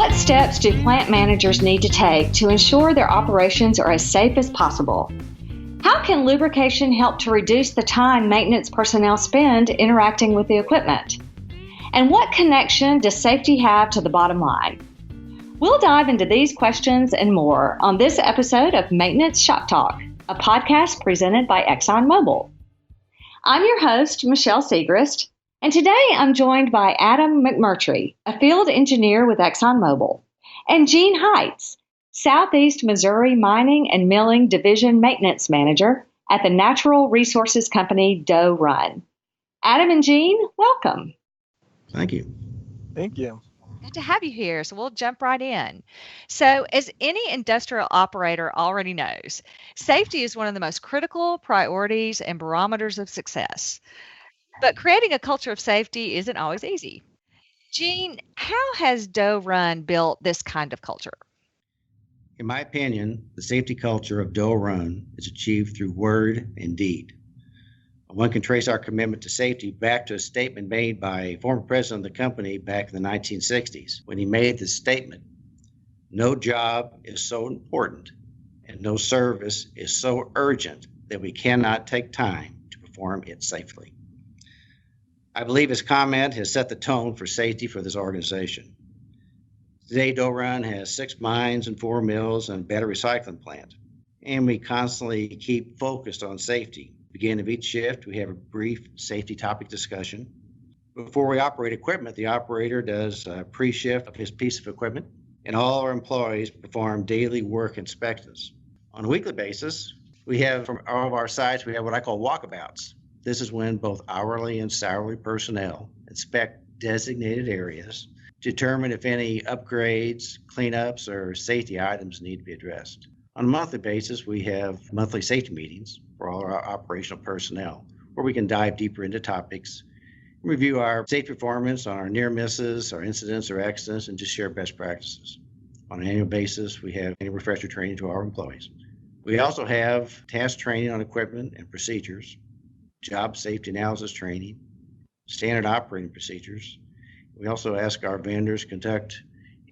What steps do plant managers need to take to ensure their operations are as safe as possible? How can lubrication help to reduce the time maintenance personnel spend interacting with the equipment? And what connection does safety have to the bottom line? We'll dive into these questions and more on this episode of Maintenance Shop Talk, a podcast presented by ExxonMobil. I'm your host, Michelle Segrist, and today I'm joined by Adam McMurtry, a field engineer with ExxonMobil, and Gene Heitz, Southeast Missouri Mining and Milling Division Maintenance Manager at the natural resources company Doe Run. Adam and Gene, welcome. Thank you. Thank you. Good to have you here. So we'll jump right in. So as any industrial operator already knows, safety is one of the most critical priorities and barometers of success. But creating a culture of safety isn't always easy. Gene, how has Doe Run built this kind of culture? In my opinion, the safety culture of Doe Run is achieved through word and deed. One can trace our commitment to safety back to a statement made by a former president of the company back in the 1960s when he made this statement: "No job is so important and no service is so urgent that we cannot take time to perform it safely." I believe his comment has set the tone for safety for this organization. Today, Doe Run has 6 mines and 4 mills and a battery recycling plant, and we constantly keep focused on safety. Beginning of each shift, we have a brief safety topic discussion. Before we operate equipment, the operator does a pre-shift of his piece of equipment, and all our employees perform daily work inspections. On a weekly basis, we have from all of our sites, we have what I call walkabouts. This is when both hourly and salary personnel inspect designated areas, determine if any upgrades, cleanups, or safety items need to be addressed. On a monthly basis, we have monthly safety meetings for all our operational personnel, where we can dive deeper into topics, review our safety performance on our near misses, our incidents or accidents, and just share best practices. On an annual basis, we have annual refresher training to our employees. We also have task training on equipment and procedures, job safety analysis training, standard operating procedures. We also ask our vendors to conduct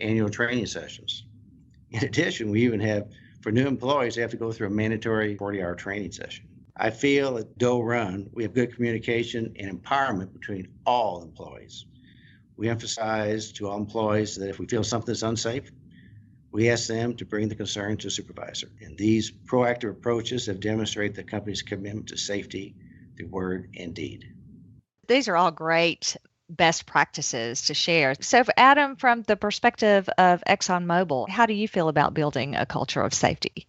annual training sessions. In addition, we even have, for new employees, they have to go through a mandatory 40-hour training session. I feel at Doe Run, we have good communication and empowerment between all employees. We emphasize to all employees that if we feel something is unsafe, we ask them to bring the concern to a supervisor. And these proactive approaches have demonstrated the company's commitment to safety through word and deed. These are all great best practices to share. So Adam, from the perspective of ExxonMobil, how do you feel about building a culture of safety?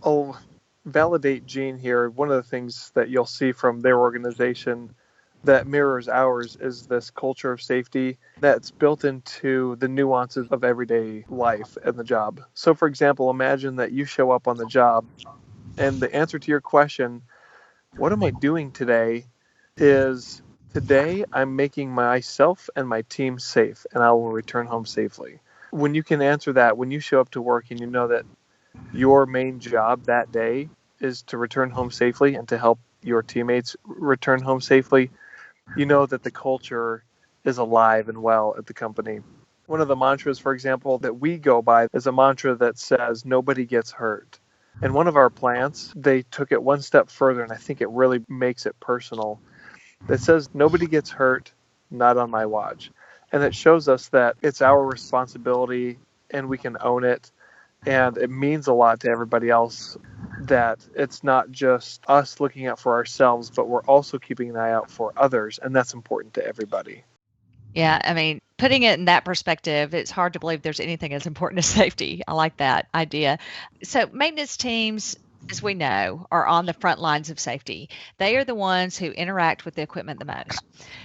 I'll validate Gene here. One of the things that you'll see from their organization that mirrors ours is this culture of safety that's built into the nuances of everyday life and the job. So for example, imagine that you show up on the job and the answer to your question, what am I doing today, is today I'm making myself and my team safe, and I will return home safely. When you can answer that, when you show up to work and you know that your main job that day is to return home safely and to help your teammates return home safely, you know that the culture is alive and well at the company. One of the mantras, for example, that we go by is a mantra that says, nobody gets hurt. And one of our plants, they took it one step further, and I think it really makes it personal. That says, nobody gets hurt, not on my watch. And it shows us that it's our responsibility and we can own it. And it means a lot to everybody else that it's not just us looking out for ourselves, but we're also keeping an eye out for others. And that's important to everybody. Yeah, I mean, putting it in that perspective, it's hard to believe there's anything as important as safety. I like that idea. So maintenance teams, as we know, are on the front lines of safety. They are the ones who interact with the equipment the most.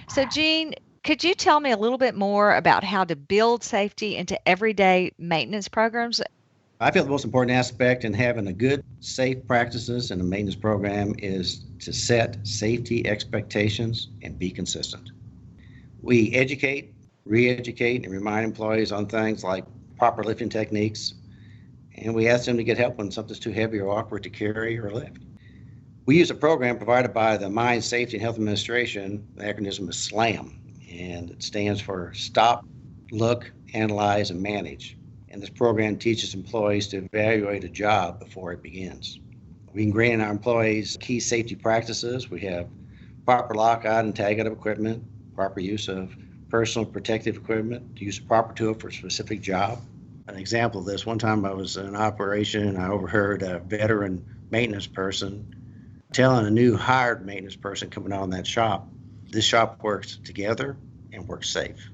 So Gene, could you tell me a little bit more about how to build safety into everyday maintenance programs? I feel the most important aspect in having a good, safe practices in a maintenance program is to set safety expectations and be consistent. We educate, re-educate, and remind employees on things like proper lifting techniques, and we ask them to get help when something's too heavy or awkward to carry or lift. We use a program provided by the Mine Safety and Health Administration. The acronym is SLAM, and it stands for Stop, look, analyze, and manage. And this program teaches employees to evaluate a job before it begins. We ingrain in our employees key safety practices. We have proper lockout and tagout of equipment, proper use of personal protective equipment, to use a proper tool for a specific job. An example of this, one time I was in an operation and I overheard a veteran maintenance person telling a new hired maintenance person coming on that shop, this shop works together and works safe.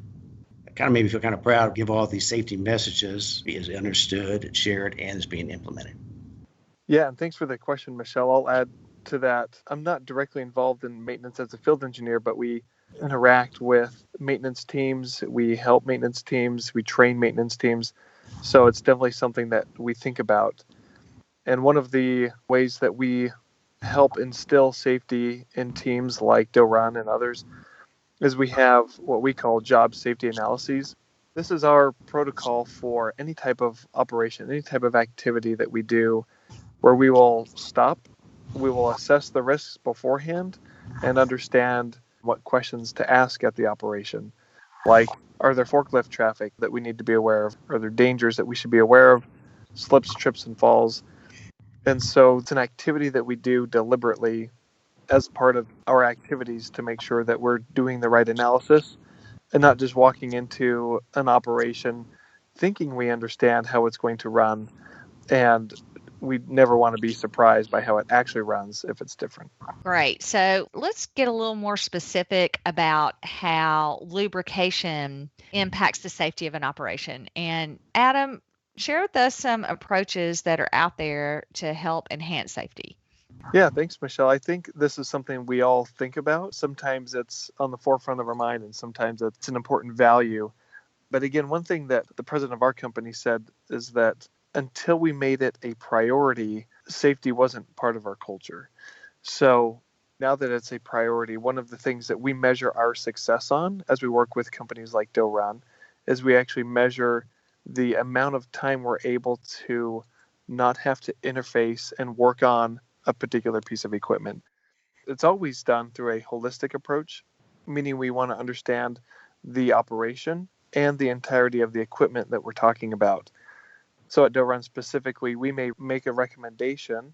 It kind of made me feel kind of proud to give all these safety messages, is understood, shared, and is being implemented. Yeah, and thanks for the question, Michelle. I'll add to that. I'm not directly involved in maintenance as a field engineer, but we interact with maintenance teams. We help maintenance teams. We train maintenance teams. So it's definitely something that we think about. And one of the ways that we help instill safety in teams like Doran and others is we have what we call job safety analyses. This is our protocol for any type of operation, any type of activity that we do, where we will stop, we will assess the risks beforehand and understand what questions to ask at the operation. Like, are there forklift traffic that we need to be aware of? Are there dangers that we should be aware of? Slips, trips, and falls. And so it's an activity that we do deliberately as part of our activities to make sure that we're doing the right analysis and not just walking into an operation thinking we understand how it's going to run, and we never want to be surprised by how it actually runs if it's different. Great. So let's get a little more specific about how lubrication impacts the safety of an operation. And Adam, share with us some approaches that are out there to help enhance safety. Yeah, thanks, Michelle. I think this is something we all think about. Sometimes it's on the forefront of our mind, and sometimes it's an important value. But again, one thing that the president of our company said is that until we made it a priority, safety wasn't part of our culture. So now that it's a priority, one of the things that we measure our success on as we work with companies like Doran is we actually measure the amount of time we're able to not have to interface and work on a particular piece of equipment. It's always done through a holistic approach, meaning we want to understand the operation and the entirety of the equipment that we're talking about. So at Doran specifically, we may make a recommendation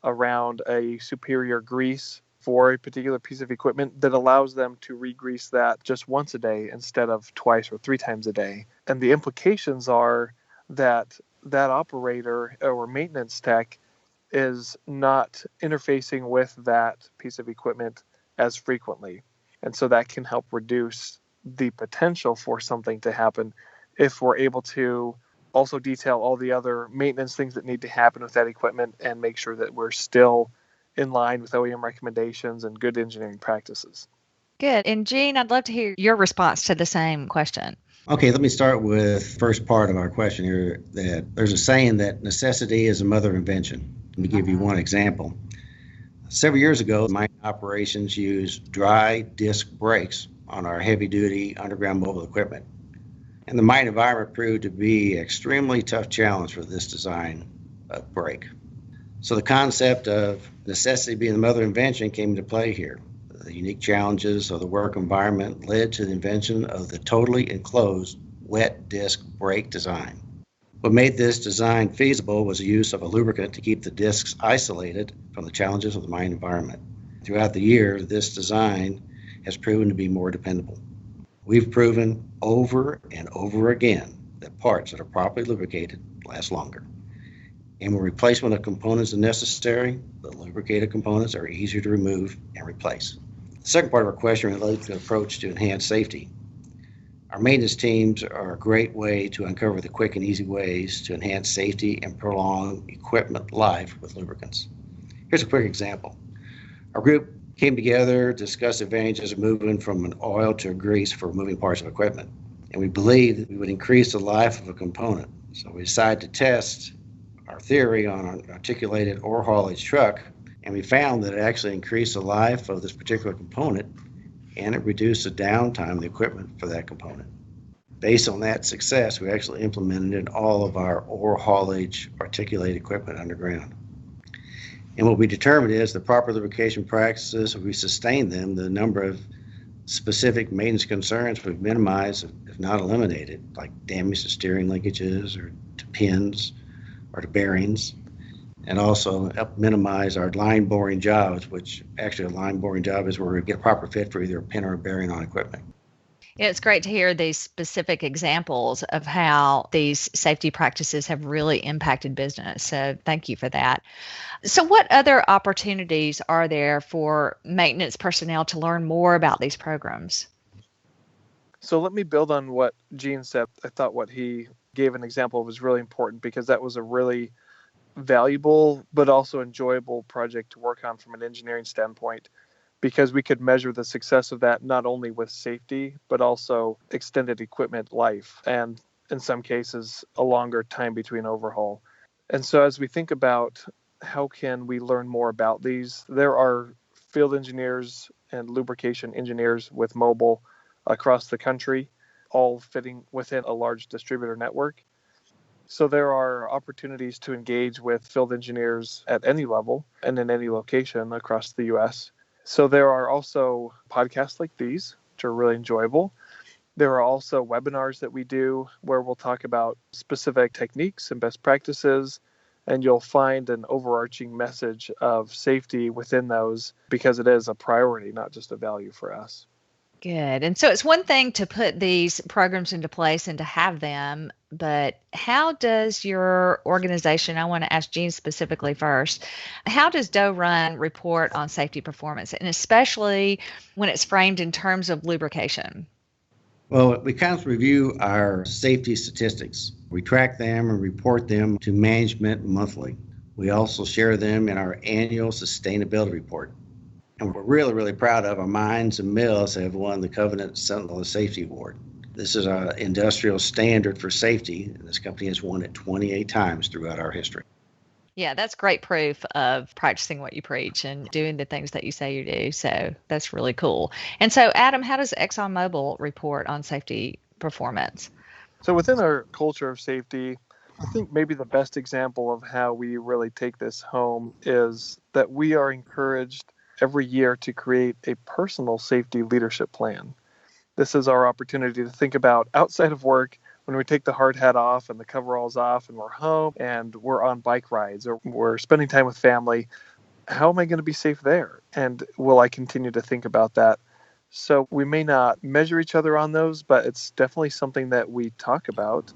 around a superior grease for a particular piece of equipment that allows them to re-grease that just once a day instead of twice or 3 times a day. And the implications are that that operator or maintenance tech is not interfacing with that piece of equipment as frequently. And so that can help reduce the potential for something to happen if we're able to also detail all the other maintenance things that need to happen with that equipment and make sure that we're still in line with OEM recommendations and good engineering practices. Good. And Gene, I'd love to hear your response to the same question. Okay, let me start with first part of our question here, that there's a saying that necessity is the mother of invention. Let me give you one example. Several years ago, mine operations used dry disc brakes on our heavy-duty underground mobile equipment. And the mine environment proved to be an extremely tough challenge for this design of brake. So the concept of necessity being the mother of invention came into play here. The unique challenges of the work environment led to the invention of the totally enclosed wet disc brake design. What made this design feasible was the use of a lubricant to keep the discs isolated from the challenges of the mine environment. Throughout the years, this design has proven to be more dependable. We've proven over and over again that parts that are properly lubricated last longer. And when replacement of components is necessary, the lubricated components are easier to remove and replace. The second part of our question relates to the approach to enhance safety. Our maintenance teams are a great way to uncover the quick and easy ways to enhance safety and prolong equipment life with lubricants. Here's a quick example. Our group came together to discuss the advantages of moving from an oil to a grease for moving parts of equipment. And we believed that we would increase the life of a component. So we decided to test our theory on an articulated ore haulage truck, and we found that it actually increased the life of this particular component, and it reduced the downtime of the equipment for that component. Based on that success, we actually implemented it in all of our ore haulage articulated equipment underground. And what we determined is the proper lubrication practices, if we sustain them, the number of Specific maintenance concerns we've minimized, if not eliminated, like damage to steering linkages or to pins or to bearings, and also help minimize our line boring jobs, which actually a line boring job is where we get a proper fit for either a pin or a bearing on equipment. Yeah, it's great to hear these specific examples of how these safety practices have really impacted business. So thank you for that. So what other opportunities are there for maintenance personnel to learn more about these programs? So let me build on what Gene said. I thought what he gave an example of was really important because that was a really valuable but also enjoyable project to work on from an engineering standpoint, because we could measure the success of that not only with safety but also extended equipment life, and in some cases a longer time between overhaul. And so as we think about how can we learn more about these, there are field engineers and lubrication engineers with mobile across the country, all fitting within a large distributor network. So there are opportunities to engage with field engineers at any level and in any location across the US. So there are also podcasts like these, which are really enjoyable. There are also webinars that we do where we'll talk about specific techniques and best practices, and you'll find an overarching message of safety within those because it is a priority, not just a value for us. Good. And so it's one thing to put these programs into place and to have them, but how does your organization, I want to ask Gene specifically first, how does Doe Run report on safety performance, and especially when it's framed in terms of lubrication? Well, we constantly review our safety statistics. We track them and report them to management monthly. We also share them in our annual sustainability report. And we're really, really proud of our mines and mills have won the Covenant Sentinel of Safety Award. This is an industrial standard for safety, and this company has won it 28 times throughout our history. Yeah, that's great proof of practicing what you preach and doing the things that you say you do. So that's really cool. And so, Adam, how does ExxonMobil report on safety performance? So within our culture of safety, I think maybe the best example of how we really take this home is that we are encouraged every year to create a personal safety leadership plan. This is our opportunity to think about outside of work, when we take the hard hat off and the coveralls off and we're home and we're on bike rides or we're spending time with family, how am I going to be safe there? And will I continue to think about that? So we may not measure each other on those, but it's definitely something that we talk about.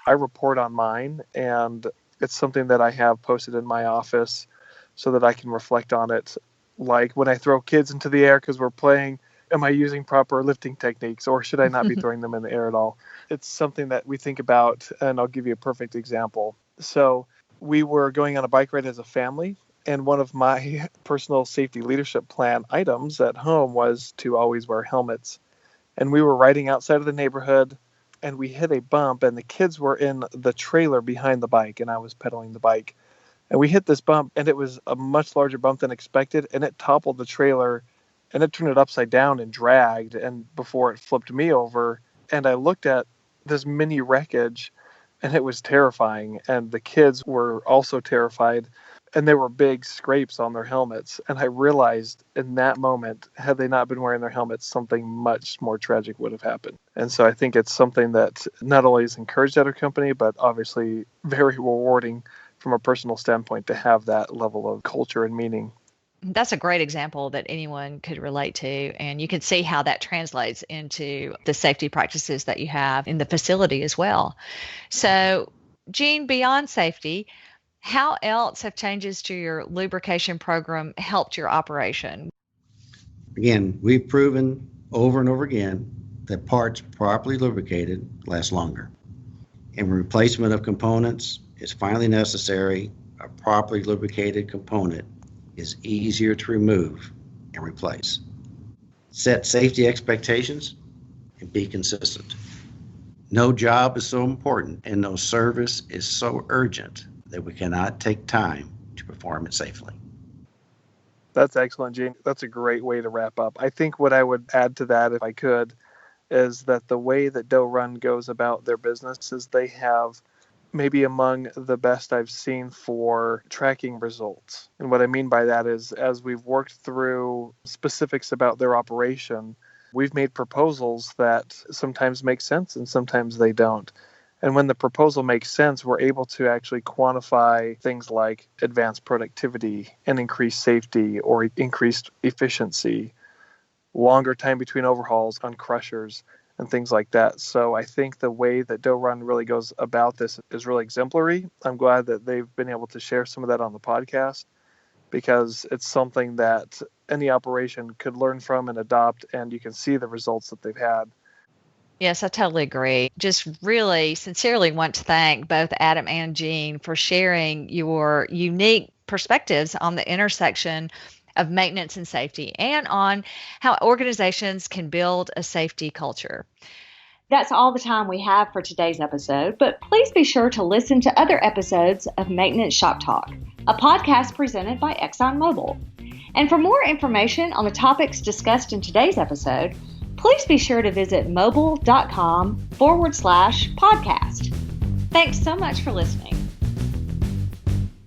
I report on mine, and it's something that I have posted in my office so that I can reflect on it. Like when I throw kids into the air because we're playing, am I using proper lifting techniques, or should I not be throwing them in the air at all? It's something that we think about, and I'll give you a perfect example. So we were going on a bike ride as a family, and one of my personal safety leadership plan items at home was to always wear helmets. And we were riding outside of the neighborhood, and we hit a bump, and the kids were in the trailer behind the bike, and I was pedaling the bike. And we hit this bump, and it was a much larger bump than expected, and it toppled the trailer, and it turned it upside down and dragged, and before it flipped me over. And I looked at this mini wreckage, and it was terrifying, and the kids were also terrified, and there were big scrapes on their helmets. And I realized in that moment, had they not been wearing their helmets, something much more tragic would have happened. And so I think it's something that not only is encouraged at our company, but obviously very rewarding from a personal standpoint to have that level of culture and meaning. That's a great example that anyone could relate to. And you can see how that translates into the safety practices that you have in the facility as well. So, Gene, beyond safety, how else have changes to your lubrication program helped your operation? Again, we've proven over and over again that parts properly lubricated last longer. And replacement of components is finally necessary. A properly lubricated component is easier to remove and replace. Set safety expectations and be consistent. No job is so important and no service is so urgent that we cannot take time to perform it safely. That's excellent, Gene. That's a great way to wrap up. I think what I would add to that, if I could, is that the way that Doe Run goes about their business is they have maybe among the best I've seen for tracking results. And what I mean by that is, as we've worked through specifics about their operation, We've made proposals that sometimes make sense and sometimes they don't. And when the proposal makes sense, we're able to actually quantify things like advanced productivity and increased safety or increased efficiency, longer time between overhauls on crushers, and things like that. So I think the way that Doe Run really goes about this is really exemplary. I'm glad that they've been able to share some of that on the podcast, because it's something that any operation could learn from and adopt, and you can see the results that they've had. Yes, I totally agree. Just really sincerely want to thank both Adam and Jean for sharing your unique perspectives on the intersection of maintenance and safety and on how organizations can build a safety culture. That's all the time we have for today's episode, but please be sure to listen to other episodes of Maintenance Shop Talk, a podcast presented by ExxonMobil. And for more information on the topics discussed in today's episode, please be sure to visit mobil.com/podcast. Thanks so much for listening.